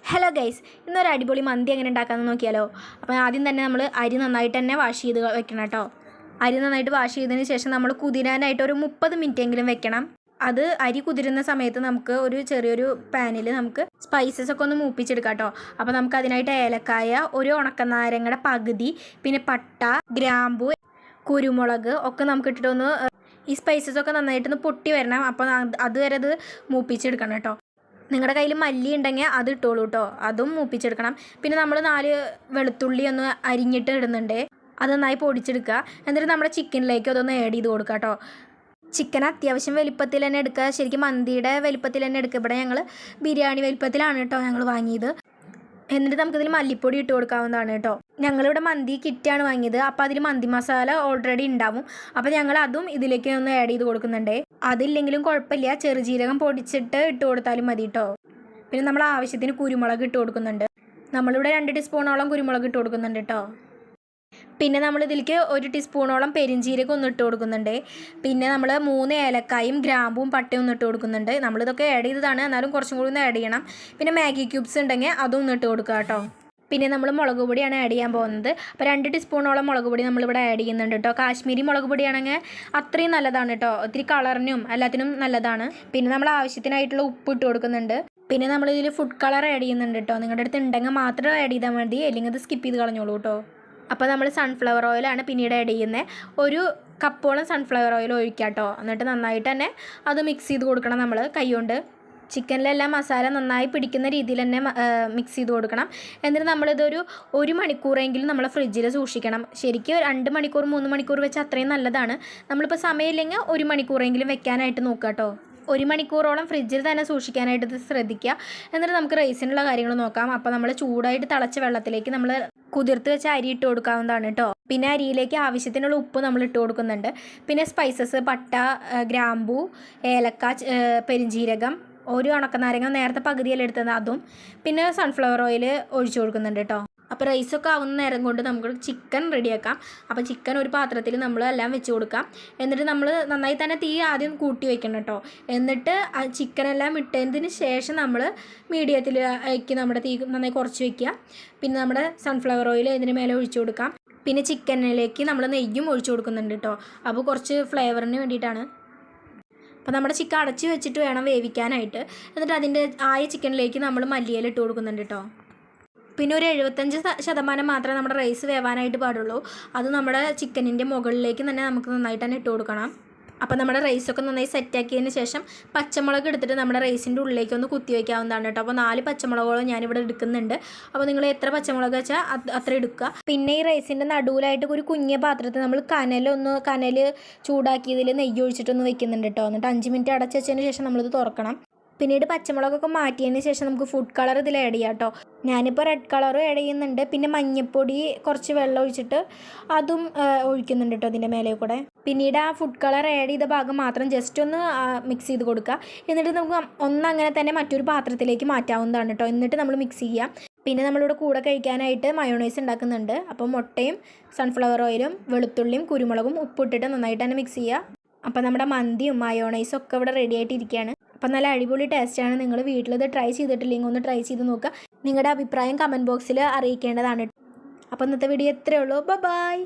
Hello guys, ഇന്നൊരു അടിപൊളി മന്തി എങ്ങനെ ഉണ്ടാക്കാമെന്ന് നോക്കിയാലോ. അപ്പോൾ ആദ്യം തന്നെ നമ്മൾ അരി നന്നായിട്ട് തന്നെ വാഷ് ചെയ്ത് വെക്കണം കേട്ടോ. അരി നന്നായിട്ട് വാഷ് ചെയ്തതിന് ശേഷം നമ്മൾ കുതിരാനായിട്ട് ഒരു 30 മിനിറ്റ് എങ്കിലും വെക്കണം. അത് അരി കുതിരുന്ന സമയത്ത് നമുക്ക് ഒരു ചെറിയൊരു പാനിൽ നമുക്ക് സ്പൈസസ് ഒക്കെ ഒന്ന് മൂപ്പിച്ചെടുക്കാം കേട്ടോ. അപ്പോൾ നമുക്ക് അതിനായിട്ട് ഏലക്കായ, ഒരു ഉണക്കനാരങ്ങയുടെ പകുതി, പിന്നെ പട്ട, ഗ്രാമ്പു, കുരുമുളക് ഒക്കെ നമുക്ക് ഇട്ടിട്ടൊന്ന് ഈ സ്പൈസസ് ഒക്കെ നന്നായിട്ടൊന്ന് പൊട്ടി വരണം. അപ്പോൾ അതുവരെ അത് മൂപ്പിച്ചെടുക്കണം കേട്ടോ. നിങ്ങളുടെ കയ്യിൽ മല്ലി ഉണ്ടെങ്കിൽ അത് ഇട്ടോളൂ കേട്ടോ, അതും മൂപ്പിച്ചെടുക്കണം. പിന്നെ നമ്മൾ 4 വെളുത്തുള്ളി ഒന്ന് അരിഞ്ഞിട്ട് ഇടുന്നുണ്ട്, അത് നന്നായി പൊടിച്ചെടുക്കുക. എന്നിട്ട് നമ്മുടെ ചിക്കനിലേക്ക് അതൊന്ന് ആഡ് ചെയ്ത് കൊടുക്കുക കേട്ടോ. ചിക്കൻ അത്യാവശ്യം വലിപ്പത്തിൽ തന്നെ എടുക്കുക, ശരിക്കും മന്തിയുടെ വലിപ്പത്തിൽ തന്നെ എടുക്കുക. ഇവിടെ ഞങ്ങൾ ബിരിയാണി വലിപ്പത്തിലാണ് കേട്ടോ ഞങ്ങൾ വാങ്ങിയത്. എന്നിട്ട് നമുക്കിതിൽ മല്ലിപ്പൊടി ഇട്ട് കൊടുക്കാവുന്നതാണ് കേട്ടോ. ഞങ്ങളിവിടെ മന്തി കിറ്റാണ് വാങ്ങിയത്, അപ്പോൾ അതിൽ മന്തി മസാല ഓൾറെഡി ഉണ്ടാവും. അപ്പോൾ ഞങ്ങൾ അതും ഇതിലേക്ക് ഒന്ന് ആഡ് ചെയ്ത് കൊടുക്കുന്നുണ്ട്. അതില്ലെങ്കിലും കുഴപ്പമില്ല, ചെറുജീരകം പൊടിച്ചിട്ട് ഇട്ട് കൊടുത്താലും മതി കേട്ടോ. പിന്നെ നമ്മൾ ആവശ്യത്തിന് കുരുമുളക് ഇട്ട് കൊടുക്കുന്നുണ്ട്. നമ്മളിവിടെ 2 ടീസ്പൂണോളം കുരുമുളക് ഇട്ട് കൊടുക്കുന്നുണ്ട് കേട്ടോ. പിന്നെ നമ്മൾ ഇതിലേക്ക് 1 ടീസ്പൂണോളം പെരിഞ്ചീരകം ഒന്ന് ഇട്ട് കൊടുക്കുന്നുണ്ട്. പിന്നെ നമ്മൾ 3 ഏലക്കായും ഗ്രാമ്പും പട്ടയും ഒന്ന് ഇട്ട് കൊടുക്കുന്നുണ്ട്. നമ്മളിതൊക്കെ ആഡ് ചെയ്തതാണ്, എന്നാലും കുറച്ചും കൂടി ഒന്ന് ആഡ് ചെയ്യണം. പിന്നെ മാഗി ക്യൂബ്സ് ഉണ്ടെങ്കിൽ അതും ഒന്ന് ഇട്ട് കൊടുക്കുക കേട്ടോ. പിന്നെ നമ്മൾ മുളക് പൊടിയാണ് ആഡ് ചെയ്യാൻ പോകുന്നത്. അപ്പോൾ 2 ടീസ്പൂണോളം മുളക് പൊടി നമ്മളിവിടെ ആഡ് ചെയ്യുന്നുണ്ട് കേട്ടോ. കാശ്മീരി മുളക് പൊടിയാണെങ്കിൽ അത്രയും നല്ലതാണ് കേട്ടോ, ഒത്തിരി കളറിനും എല്ലാത്തിനും നല്ലതാണ്. പിന്നെ നമ്മൾ ആവശ്യത്തിനായിട്ടുള്ള ഉപ്പ് ഇട്ട് കൊടുക്കുന്നുണ്ട്. പിന്നെ നമ്മളിതിൽ ഫുഡ് കളർ ആഡ് ചെയ്യുന്നുണ്ട് കേട്ടോ. നിങ്ങളുടെ അടുത്ത് ഉണ്ടെങ്കിൽ മാത്രം ആഡ് ചെയ്താൽ മതി, അല്ലെങ്കിൽ അത് സ്കിപ്പ് ചെയ്ത് കളഞ്ഞോളൂ കേട്ടോ. അപ്പോൾ നമ്മൾ സൺഫ്ലവർ ഓയിലാണ് പിന്നീട് ആഡ് ചെയ്യുന്നത്. 1 കപ്പോളം സൺഫ്ലവർ ഓയിൽ ഒഴിക്കുക കേട്ടോ. എന്നിട്ട് നന്നായിട്ട് തന്നെ അത് മിക്സ് ചെയ്ത് കൊടുക്കണം നമ്മൾ കൈകൊണ്ട്. ചിക്കനിലെല്ലാം മസാല നന്നായി പിടിക്കുന്ന രീതിയിൽ തന്നെ മിക്സ് ചെയ്ത് കൊടുക്കണം. എന്നിട്ട് നമ്മളിതൊരു 1 മണിക്കൂറെങ്കിലും നമ്മൾ ഫ്രിഡ്ജിൽ സൂക്ഷിക്കണം. ശരിക്കും 2 മണിക്കൂർ 3 മണിക്കൂർ വെച്ച് അത്രയും നല്ലതാണ്. നമ്മളിപ്പോൾ സമയമില്ലെങ്കിൽ 1 മണിക്കൂറെങ്കിലും വെക്കാനായിട്ട് നോക്കുക കേട്ടോ. 1 മണിക്കൂറോളം ഫ്രിഡ്ജിൽ തന്നെ സൂക്ഷിക്കാനായിട്ട് ഇത് ശ്രദ്ധിക്കുക. എന്നിട്ട് നമുക്ക് റൈസിനുള്ള കാര്യങ്ങൾ നോക്കാം. അപ്പോൾ നമ്മൾ ചൂടായിട്ട് തിളച്ച വെള്ളത്തിലേക്ക് നമ്മൾ കുതിർത്ത് വെച്ച അരി ഇട്ട് കൊടുക്കാവുന്നതാണ് കേട്ടോ. പിന്നെ അരിയിലേക്ക് ആവശ്യത്തിനുള്ള ഉപ്പ് നമ്മൾ ഇട്ട് കൊടുക്കുന്നുണ്ട്. പിന്നെ സ്പൈസസ് പട്ട, ഗ്രാമ്പു, ഏലക്ക, പെരിഞ്ചീരകം, 1 ഉണക്കനാരങ്ങ നേരത്തെ പകുതിയെല്ലാം എടുത്തത് അതും, പിന്നെ സൺഫ്ലവർ ഓയിൽ ഒഴിച്ചു കൊടുക്കുന്നുണ്ട് കേട്ടോ. അപ്പോൾ റൈസൊക്കെ ആവുന്ന നേരം കൊണ്ട് നമുക്ക് ചിക്കൻ റെഡിയാക്കാം. അപ്പോൾ ചിക്കൻ ഒരു പാത്രത്തിൽ നമ്മൾ എല്ലാം വെച്ച് കൊടുക്കാം. എന്നിട്ട് നമ്മൾ നന്നായി തന്നെ തീ ആദ്യം കൂട്ടി വെക്കണം കേട്ടോ. എന്നിട്ട് ചിക്കനെല്ലാം ഇട്ടതിന് ശേഷം നമ്മൾ മീഡിയത്തിലേക്ക് നമ്മുടെ തീ നന്നായി കുറച്ച് വയ്ക്കുക. പിന്നെ നമ്മുടെ സൺഫ്ലവർ ഓയിൽ ഇതിന് മേലെ ഒഴിച്ചു കൊടുക്കാം. പിന്നെ ചിക്കനിലേക്ക് നമ്മൾ നെയ്യും ഒഴിച്ചു കൊടുക്കുന്നുണ്ട് കേട്ടോ. അപ്പോൾ കുറച്ച് ഫ്ലേവറിന് വേണ്ടിയിട്ടാണ്. അപ്പോൾ നമ്മുടെ ചിക്കൻ അടച്ച് വെച്ചിട്ട് വേണം വേവിക്കാനായിട്ട്. എന്നിട്ട് അതിൻ്റെ ആയ ചിക്കനിലേക്ക് നമ്മൾ മല്ലിയില ഇട്ട് കൊടുക്കുന്നുണ്ട് കേട്ടോ. പിന്നെ ഒരു 75% മാത്രമേ നമ്മുടെ റൈസ് വേവാനായിട്ട് പാടുള്ളൂ. അത് നമ്മുടെ ചിക്കനിൻ്റെ മുകളിലേക്ക് തന്നെ നമുക്ക് നന്നായിട്ട് തന്നെ ഇട്ട് കൊടുക്കണം. അപ്പോൾ നമ്മുടെ റൈസൊക്കെ നന്നായി സെറ്റാക്കിയതിന് ശേഷം പച്ചമുളക് എടുത്തിട്ട് നമ്മുടെ റൈസിൻ്റെ ഉള്ളിലേക്ക് ഒന്ന് കുത്തി വയ്ക്കാവുന്നതാണ് കേട്ടോ. അപ്പോൾ 4 പച്ചമുളകോളം ഞാനിവിടെ എടുക്കുന്നുണ്ട്. അപ്പോൾ നിങ്ങൾ എത്ര പച്ചമുളക് വെച്ചാൽ അത്ര എടുക്കുക. പിന്നെ ഈ റൈസിൻ്റെ നടുവിലായിട്ട് ഒരു കുഞ്ഞ പാത്രത്തിൽ നമ്മൾ കനൽ ചൂടാക്കിയതിൽ നെയ്യ് ഒഴിച്ചിട്ടൊന്ന് വെക്കുന്നുണ്ട് കേട്ടോ. എന്നിട്ട് 5 മിനിറ്റ് അടച്ച് വെച്ചതിന് ശേഷം നമ്മളിത് തുറക്കണം. പിന്നീട് പച്ചമുളകൊക്കെ മാറ്റിയതിന് ശേഷം നമുക്ക് ഫുഡ് കളർ ഇതിൽ ആഡ് ചെയ്യാം കേട്ടോ. ഞാനിപ്പോൾ റെഡ് കളറും ആഡ് ചെയ്യുന്നുണ്ട്. പിന്നെ മഞ്ഞൾപ്പൊടി കുറച്ച് വെള്ളം ഒഴിച്ചിട്ട് അതും ഒഴിക്കുന്നുണ്ട് കേട്ടോ അതിൻ്റെ മേലെ കൂടെ. പിന്നീട് ആ ഫുഡ് കളർ ആഡ് ചെയ്ത ഭാഗം മാത്രം ജസ്റ്റ് ഒന്ന് മിക്സ് ചെയ്ത് കൊടുക്കുക. എന്നിട്ട് നമുക്ക് അങ്ങനെ തന്നെ മറ്റൊരു പാത്രത്തിലേക്ക് മാറ്റാവുന്നതാണ് കേട്ടോ. എന്നിട്ട് നമ്മൾ മിക്സ് ചെയ്യാം. പിന്നെ നമ്മളിവിടെ കൂടെ കഴിക്കാനായിട്ട് മയോണൈസ് ഉണ്ടാക്കുന്നുണ്ട്. അപ്പോൾ മുട്ടയും സൺഫ്ലവർ ഓയിലും വെളുത്തുള്ളിയും കുരുമുളകും ഉപ്പിട്ടിട്ട് നന്നായിട്ട് തന്നെ മിക്സ് ചെയ്യുക. അപ്പോൾ നമ്മുടെ മന്തിയും മയോണൈസും ഒക്കെ ഇവിടെ റെഡി ആയിട്ടിരിക്കുകയാണ്. അപ്പോൾ നല്ല അടിപൊളി ടേസ്റ്റാണ്. നിങ്ങൾ വീട്ടിലിത് ട്രൈ ചെയ്തിട്ടില്ലെങ്കിൽ ഒന്ന് ട്രൈ ചെയ്ത് നോക്കുക. നിങ്ങളുടെ അഭിപ്രായം കമൻറ്റ് ബോക്സിൽ അറിയിക്കേണ്ടതാണ്. അപ്പോൾ ഇന്നത്തെ വീഡിയോ ഇത്രയേ ഉള്ളൂ. ബൈ.